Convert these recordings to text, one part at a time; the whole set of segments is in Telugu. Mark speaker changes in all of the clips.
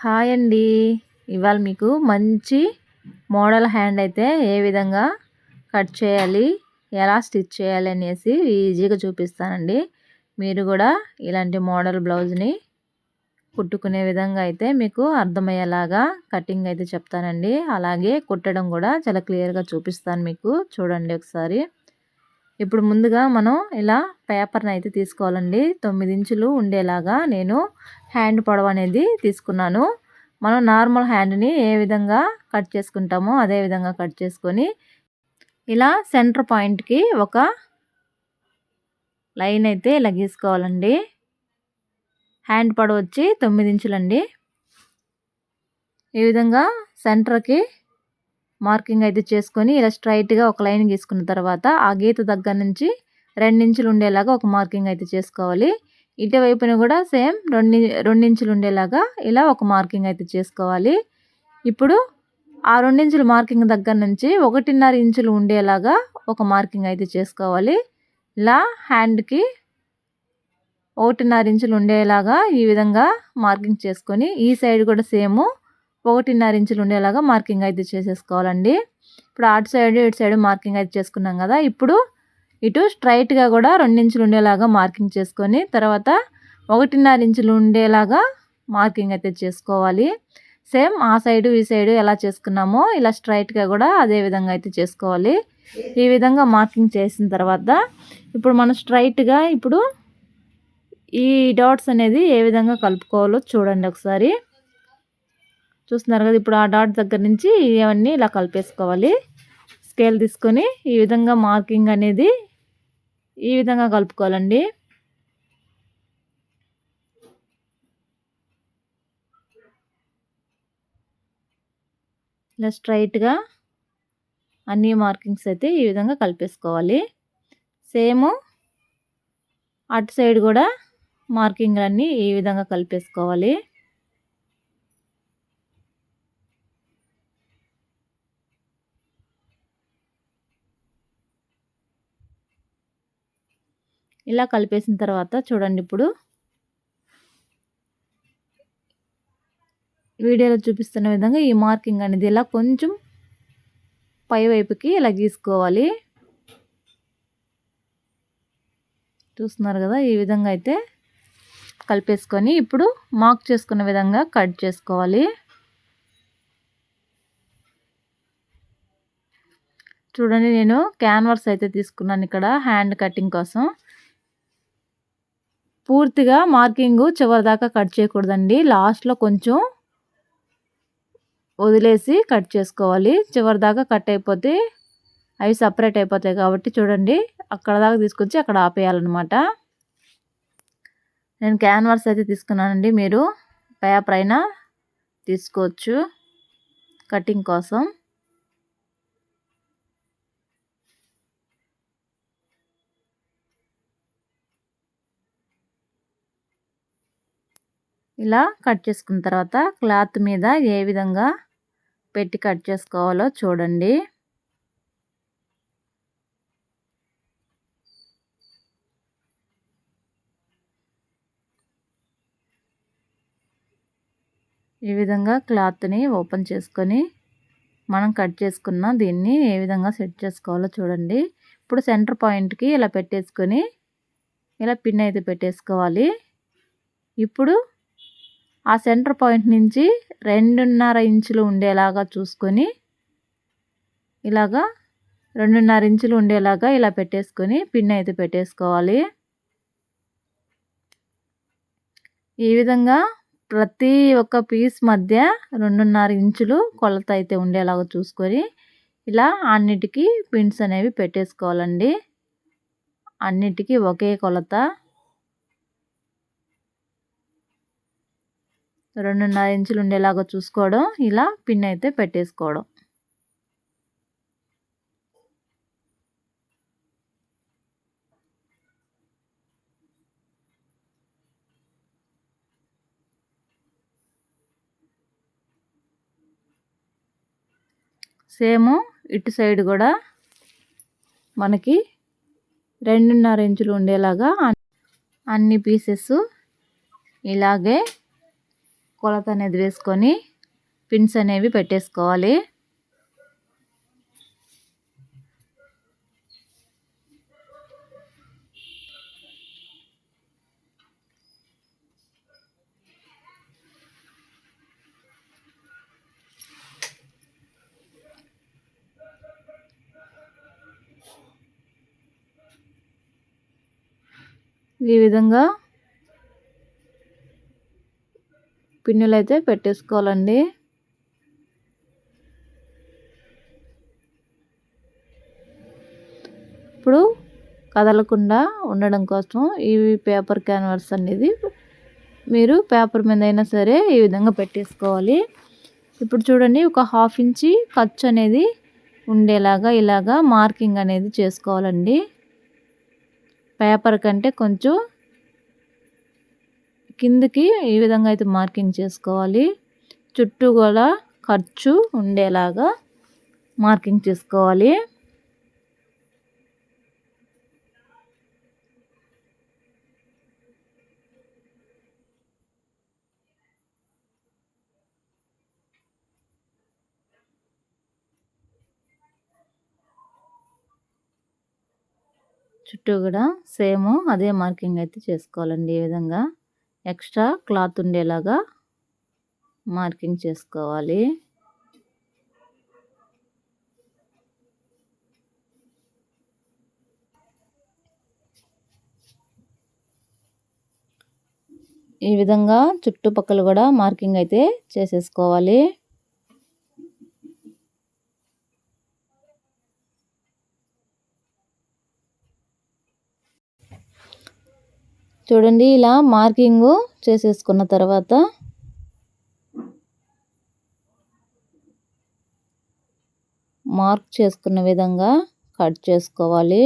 Speaker 1: హాయ్ అండి. ఇవాళ మీకు మంచి మోడల్ హ్యాండ్ అయితే ఏ విధంగా కట్ చేయాలి, ఎలా స్టిచ్ చేయాలి అనేసి ఈజీగా చూపిస్తానండి. మీరు కూడా ఇలాంటి మోడల్ బ్లౌజ్ని కుట్టుకునే విధంగా అయితే మీకు అర్థమయ్యేలాగా కటింగ్ అయితే చెప్తానండి. అలాగే కుట్టడం కూడా చాలా క్లియర్గా చూపిస్తాను మీకు. చూడండి ఒకసారి. ఇప్పుడు ముందుగా మనం ఇలా పేపర్ని అయితే తీసుకోవాలండి. 9 ఇంచులు ఉండేలాగా నేను హ్యాండ్ పొడవు అనేది తీసుకున్నాను. మనం నార్మల్ హ్యాండ్ని ఏ విధంగా కట్ చేసుకుంటామో అదే విధంగా కట్ చేసుకొని ఇలా సెంటర్ పాయింట్కి ఒక లైన్ అయితే ఇలా గీసుకోవాలండి. హ్యాండ్ పొడవు వచ్చి 9 ఇంచులండి. ఈ విధంగా సెంటర్కి మార్కింగ్ అయితే చేసుకొని ఇలా స్ట్రైట్గా ఒక లైన్ గీసుకున్న తర్వాత ఆ గీత దగ్గర నుంచి 2 ఇంచులు ఉండేలాగా ఒక మార్కింగ్ అయితే చేసుకోవాలి. ఇటువైపున కూడా సేమ్ 2 ఇంచులు ఉండేలాగా ఇలా ఒక మార్కింగ్ అయితే చేసుకోవాలి. ఇప్పుడు ఆ 2 ఇంచుల మార్కింగ్ దగ్గర నుంచి 1.5 ఇంచులు ఉండేలాగా ఒక మార్కింగ్ అయితే చేసుకోవాలి. ఇలా హ్యాండ్కి 1.5 ఇంచులు ఉండేలాగా ఈ విధంగా మార్కింగ్ చేసుకొని ఈ సైడ్ కూడా సేమ్ 1.5 ఇంచులు ఉండేలాగా మార్కింగ్ అయితే చేసేసుకోవాలండి. ఇప్పుడు అటు సైడ్ ఇటు సైడ్ మార్కింగ్ అయితే చేసుకున్నాం కదా. ఇప్పుడు ఇటు స్ట్రైట్గా కూడా 2 ఇంచులు ఉండేలాగా మార్కింగ్ చేసుకొని తర్వాత 1.5 ఇంచులు ఉండేలాగా మార్కింగ్ అయితే చేసుకోవాలి. సేమ్ ఆ సైడు ఈ సైడు ఎలా చేసుకున్నామో ఇలా స్ట్రైట్గా కూడా అదే విధంగా అయితే చేసుకోవాలి. ఈ విధంగా మార్కింగ్ చేసిన తర్వాత ఇప్పుడు మనం స్ట్రైట్గా ఇప్పుడు ఈ డాట్స్ అనేది ఏ విధంగా కలుపుకోవాలో చూడండి ఒకసారి. చూస్తున్నారు కదా. ఇప్పుడు ఆ డాట్ దగ్గర నుంచి ఇవన్నీ ఇలా కలిపేసుకోవాలి. స్కేల్ తీసుకొని ఈ విధంగా మార్కింగ్ అనేది ఈ విధంగా కలుపుకోవాలండి. ఇలా స్ట్రైట్గా అన్ని మార్కింగ్స్ అయితే ఈ విధంగా కలిపేసుకోవాలి. సేమ్ అటు సైడ్ కూడా మార్కింగ్లన్నీ ఈ విధంగా కలిపేసుకోవాలి. ఇలా కలిపేసిన తర్వాత చూడండి, ఇప్పుడు వీడియోలో చూపిస్తున్న విధంగా ఈ మార్కింగ్ అనేది ఇలా కొంచెం పై వైపుకి ఇలా గీసుకోవాలి. చూస్తున్నారు కదా. ఈ విధంగా అయితే కలిపేసుకొని ఇప్పుడు మార్క్ చేసుకున్న విధంగా కట్ చేసుకోవాలి. చూడండి, నేను క్యాన్వాస్ అయితే తీసుకున్నాను ఇక్కడ హ్యాండ్ కటింగ్ కోసం. పూర్తిగా మార్కింగ్ చివరి దాకా కట్ చేయకూడదండి. లాస్ట్లో కొంచెం వదిలేసి కట్ చేసుకోవాలి. చివరి దాకా కట్ అయిపోతే అవి సపరేట్ అయిపోతాయి కాబట్టి చూడండి, అక్కడ దాకా తీసుకొచ్చి అక్కడ ఆపేయాలన్నమాట. నేను క్యాన్వాస్ అయితే తీసుకున్నానండి. మీరు పేపర్ అయినా తీసుకోవచ్చు కటింగ్ కోసం. ఇలా కట్ చేసుకున్న తర్వాత క్లాత్ మీద ఏ విధంగా పెట్టి కట్ చేసుకోవాలో చూడండి. ఈ విధంగా క్లాత్ని ఓపెన్ చేసుకొని మనం కట్ చేసుకున్న దీన్ని ఏ విధంగా సెట్ చేసుకోవాలో చూడండి. ఇప్పుడు సెంటర్ పాయింట్కి ఇలా పెట్టేసుకొని ఇలా పిన్ అయితే పెట్టేసుకోవాలి. ఇప్పుడు ఆ సెంటర్ పాయింట్ నుంచి 2.5 ఇంచులు ఉండేలాగా చూసుకొని ఇలాగా 2.5 ఇంచులు ఉండేలాగా ఇలా పెట్టేసుకొని పిన్ అయితే పెట్టేసుకోవాలి. ఈ విధంగా ప్రతి ఒక్క పీస్ మధ్య 2.5 ఇంచులు కొలత అయితే ఉండేలాగా చూసుకొని ఇలా అన్నిటికీ పిన్స్ అనేవి పెట్టేసుకోవాలండి. అన్నిటికీ ఒకే కొలత 2.5 ఇంచులు ఉండేలాగా చూసుకోవడం, ఇలా పిన్ అయితే పెట్టేసుకోవడం. సేమ్ ఇటు సైడ్ కూడా మనకి 2.5 ఇంచులు ఉండేలాగా అన్ని పీసెస్ ఇలాగే కొలత అనేది వేసుకొని పిన్స్ అనేవి పెట్టేసుకోవాలి. ఈ విధంగా పిన్నులు అయితే పెట్టేసుకోవాలండి. ఇప్పుడు కదలకుండా ఉండడం కోసం ఈ పేపర్ క్యాన్వాస్ అనేది మీరు పేపర్ మీద అయినా సరే ఈ విధంగా పెట్టేసుకోవాలి. ఇప్పుడు చూడండి, ఒక 1/2 ఇంచి ఖర్చు అనేది ఉండేలాగా ఇలాగా మార్కింగ్ అనేది చేసుకోవాలండి. పేపర్ కంటే కొంచెం కిందకి ఈ విధంగా అయితే మార్కింగ్ చేసుకోవాలి. చుట్టూ కూడా ఖర్చు ఉండేలాగా మార్కింగ్ చేసుకోవాలి. చుట్టూ కూడా సేమ్ అదే మార్కింగ్ అయితే చేసుకోవాలండి. ఈ విధంగా ఎక్స్ట్రా క్లాత్ ఉండేలాగా మార్కింగ్ చేసుకోవాలి. ఈ విధంగా చుట్టుపక్కల కూడా మార్కింగ్ అయితే చేసేసుకోవాలి. చూడండి, ఇలా మార్కింగ్ చేసేసుకున్న తర్వాత మార్క్ చేసుకున్న విధంగా కట్ చేసుకోవాలి.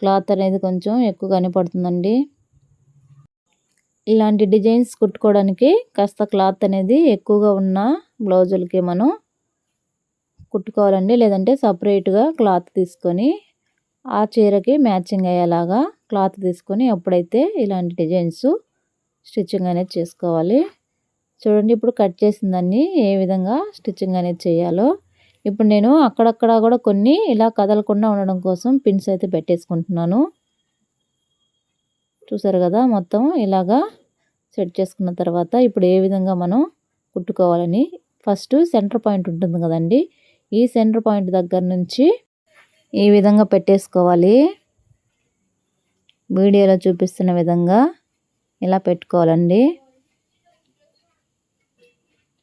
Speaker 1: క్లాత్ అనేది కొంచెం ఎక్కువ కనపడుతుందండి. ఇలాంటి డిజైన్స్ కుట్టుకోవడానికి కాస్త క్లాత్ అనేది ఎక్కువగా ఉన్న బ్లౌజులకి మనం కుట్టుకోవాలండి. లేదంటే సపరేట్గా క్లాత్ తీసుకొని ఆ చీరకి మ్యాచింగ్ అయ్యేలాగా క్లాత్ తీసుకొని అప్పుడైతే ఇలాంటి డిజైన్స్ స్టిచ్చింగ్ అనేది చేసుకోవాలి. చూడండి, ఇప్పుడు కట్ చేసిన దాన్ని ఏ విధంగా స్టిచ్చింగ్ అనేది చేయాలో ఇప్పుడు నేను అక్కడక్కడ కూడా కొన్ని ఇలా కదలకుండా ఉండడం కోసం పిన్స్ అయితే పెట్టేసుకుంటున్నాను. చూసారు కదా, మొత్తం ఇలాగా సెట్ చేసుకున్న తర్వాత ఇప్పుడు ఏ విధంగా మనం కుట్టుకోవాలని ఫస్ట్ సెంటర్ పాయింట్ ఉంటుంది కదండి, ఈ సెంటర్ పాయింట్ దగ్గర నుంచి ఈ విధంగా పెట్టేసుకోవాలి. వీడియోలో చూపిస్తున్న విధంగా ఇలా పెట్టుకోవాలండి.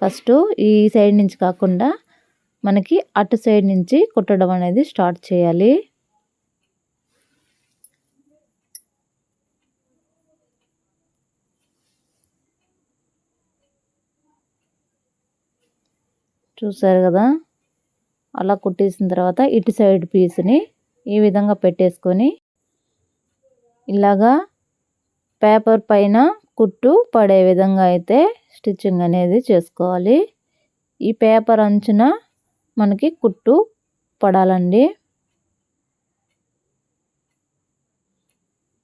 Speaker 1: ఫస్ట్ ఈ సైడ్ నుంచి కాకుండా మనకి అటు సైడ్ నుంచి కుట్టడం అనేది స్టార్ట్ చేయాలి. చూసారు కదా, అలా కుట్టేసిన తర్వాత ఇటు సైడ్ పీస్ని ఈ విధంగా పెట్టేసుకొని ఇలాగా పేపర్ పైన కుట్టు పడే విధంగా అయితే స్టిచ్చింగ్ అనేది చేసుకోవాలి. ఈ పేపర్ అంచున మనకి కుట్టు పడాలండి.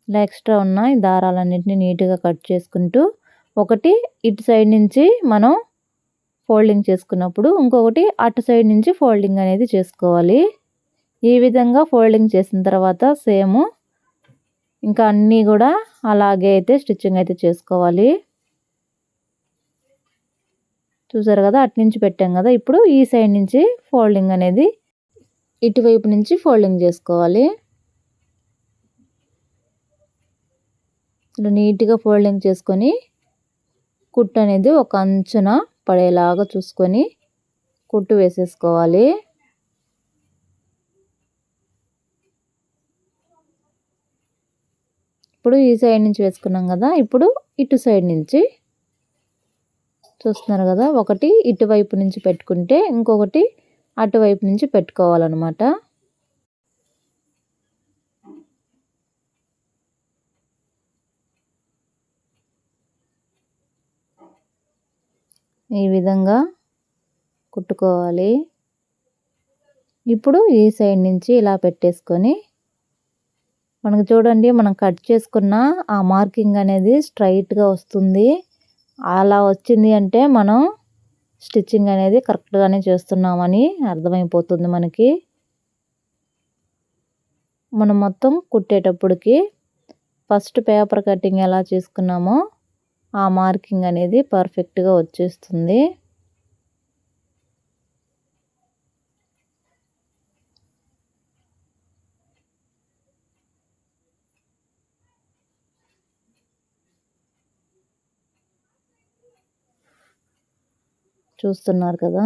Speaker 1: ఇలా ఎక్స్ట్రా ఉన్న ఈ దారాలన్నింటినీ నీట్గా కట్ చేసుకుంటూ ఒకటి ఇటు సైడ్ నుంచి మనం ఫోల్డింగ్ చేసుకున్నప్పుడు ఇంకొకటి అటు సైడ్ నుంచి ఫోల్డింగ్ అనేది చేసుకోవాలి. ఈ విధంగా ఫోల్డింగ్ చేసిన తర్వాత సేమ్ ఇంకా అన్నీ కూడా అలాగే అయితే స్టిచ్చింగ్ అయితే చేసుకోవాలి. చూసారు కదా, అటు నుంచి పెట్టాం కదా, ఇప్పుడు ఈ సైడ్ నుంచి ఫోల్డింగ్ అనేది ఇటువైపు నుంచి ఫోల్డింగ్ చేసుకోవాలి. ఇలా నీట్గా ఫోల్డింగ్ చేసుకొని కుట్టు అనేది ఒక అంచున పడేలాగా చూసుకొని కుట్టు వేసేసుకోవాలి. ఇప్పుడు ఈ సైడ్ నుంచి వేసుకున్నాం కదా, ఇప్పుడు ఇటు సైడ్ నుంచి చూస్తున్నారు కదా, ఒకటి ఇటువైపు నుంచి పెట్టుకుంటే ఇంకొకటి అటువైపు నుంచి పెట్టుకోవాలన్నమాట. ఈ విధంగా కుట్టుకోవాలి. ఇప్పుడు ఈ సైడ్ నుంచి ఇలా పెట్టేసుకొని మనకు చూడండి మనం కట్ చేసుకున్న ఆ మార్కింగ్ అనేది స్ట్రైట్‌గా వస్తుంది. అలా వచ్చింది అంటే మనం స్టిచ్చింగ్ అనేది కరెక్ట్‌గానే చేస్తున్నామని అర్థమైపోతుంది మనకి. మనం మొత్తం కుట్టేటప్పటికి ఫస్ట్ పేపర్ కటింగ్ ఎలా చేసుకున్నామో ఆ మార్కింగ్ అనేది పర్ఫెక్ట్‌గా వచ్చేస్తుంది. చూస్తున్నారు కదా!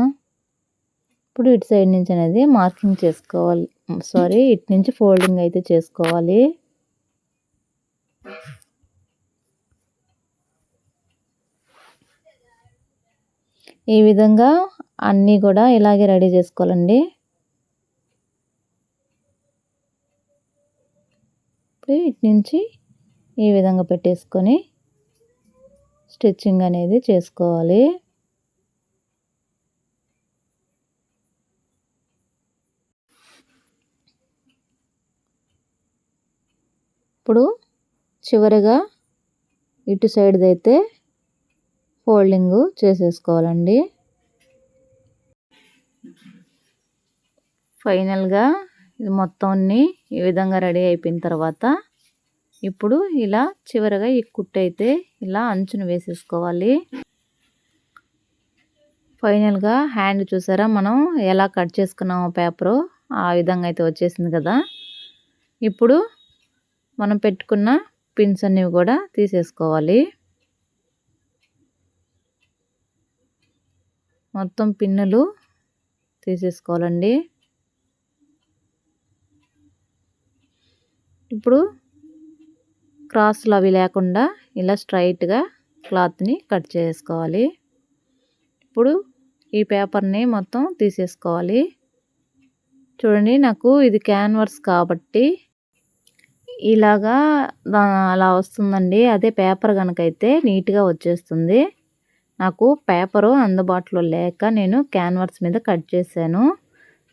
Speaker 1: ఇప్పుడు ఇటు సైడ్ నుంచి అనేది మార్కింగ్ చేసుకోవాలి. ఇటు నుంచి ఫోల్డింగ్ అయితే చేసుకోవాలి. ఈ విధంగా అన్నీ కూడా ఇలాగే రెడీ చేసుకోవాలండి. ఇప్పుడు ఇటు నుంచి ఈ విధంగా పెట్టేసుకొని స్టిచ్చింగ్ అనేది చేసుకోవాలి. ఇప్పుడు చివరిగా ఇటు సైడ్‌దైతే ఫోల్డింగ్ చేసేసుకోవాలండి. ఫైనల్‌గా ఇది మొత్తం అన్నీ ఈ విధంగా రెడీ అయిపోయిన తర్వాత ఇప్పుడు ఇలా చివరగా ఈ కుట్టయితే ఇలా అంచున వేసేసుకోవాలి. ఫైనల్‌గా హ్యాండ్ చూసారా మనం ఎలా కట్ చేసుకున్నామో పేపరు ఆ విధంగా అయితే వచ్చేసింది కదా! ఇప్పుడు మనం పెట్టుకున్న పిన్స్ అన్నీ కూడా తీసేసుకోవాలి. మొత్తం పిన్నులు తీసేసుకోవాలండి. ఇప్పుడు క్రాస్‌లు అవి లేకుండా ఇలా స్ట్రైట్‌గా క్లాత్‌ని కట్ చేసుకోవాలి. ఇప్పుడు ఈ పేపర్‌ని మొత్తం తీసేసుకోవాలి. చూడండి నాకు ఇది క్యాన్వాస్ కాబట్టి ఇలాగా అలా వస్తుందండి. అదే పేపర్ గనుకైతే నీట్‌గా వచ్చేస్తుంది. నాకు పేపరు అందుబాటులో లేక నేను క్యాన్వాస్ మీద కట్ చేశాను.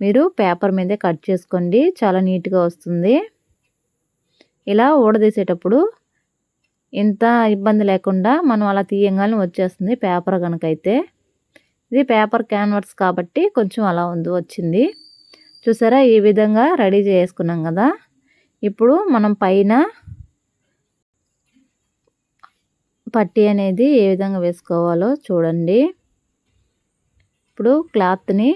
Speaker 1: మీరు పేపర్ మీదే కట్ చేసుకోండి. చాలా నీట్‌గా వస్తుంది. ఇలా ఊడదీసేటప్పుడు ఇంత ఇబ్బంది లేకుండా మనం అలా తీయంగానే వచ్చేస్తుంది పేపర్ గనుకైతే. ఇది పేపర్ క్యాన్వాస్ కాబట్టి కొంచెం అలా వచ్చింది. చూసారా ఈ విధంగా రెడీ చేసుకున్నాం కదా! ఇప్పుడు మనం పైన పట్టీ అనేది ఏ విధంగా వేసుకోవాలో చూడండి. ఇప్పుడు క్లాత్‌ని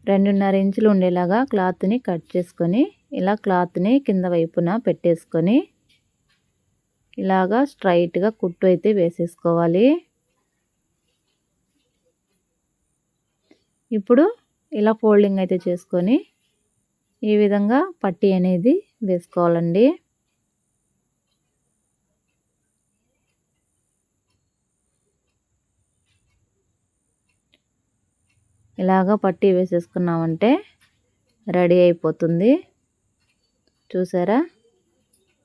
Speaker 1: 2.5 ఇంచులు ఉండేలాగా క్లాత్‌ని కట్ చేసుకొని ఇలా క్లాత్‌ని కింద వైపున పెట్టేసుకొని ఇలాగా స్ట్రైట్‌గా కుట్టు అయితే వేసేసుకోవాలి. ఇప్పుడు ఇలా ఫోల్డింగ్ అయితే చేసుకొని ఈ విధంగా పట్టీ అనేది వేసుకోవాలండి. ఇలాగా పట్టీ వేసేసుకున్నామంటే రెడీ అయిపోతుంది. చూసారా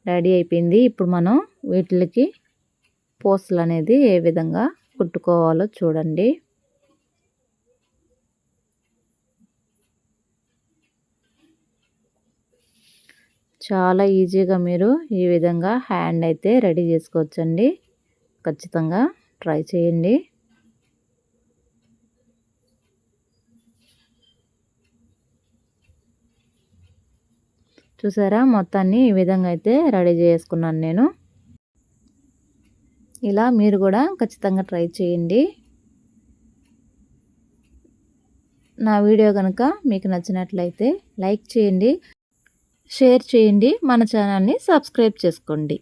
Speaker 1: రెడీ అయిపోయింది. ఇప్పుడు మనం వీటికి పూసలు అనేది ఏ విధంగా కుట్టుకోవాలో చూడండి. చాలా ఈజీగా మీరు ఈ విధంగా హ్యాండ్ అయితే రెడీ చేసుకోవచ్చండి. ఖచ్చితంగా ట్రై చేయండి. చూసారా మొత్తాన్ని ఈ విధంగా అయితే రెడీ చేసుకున్నాను నేను. ఇలా మీరు కూడా ఖచ్చితంగా ట్రై చేయండి. నా వీడియో కనుక మీకు నచ్చినట్లయితే లైక్ చేయండి, షేర్ చేయండి, మన ఛానల్ని సబ్స్క్రైబ్ చేసుకోండి.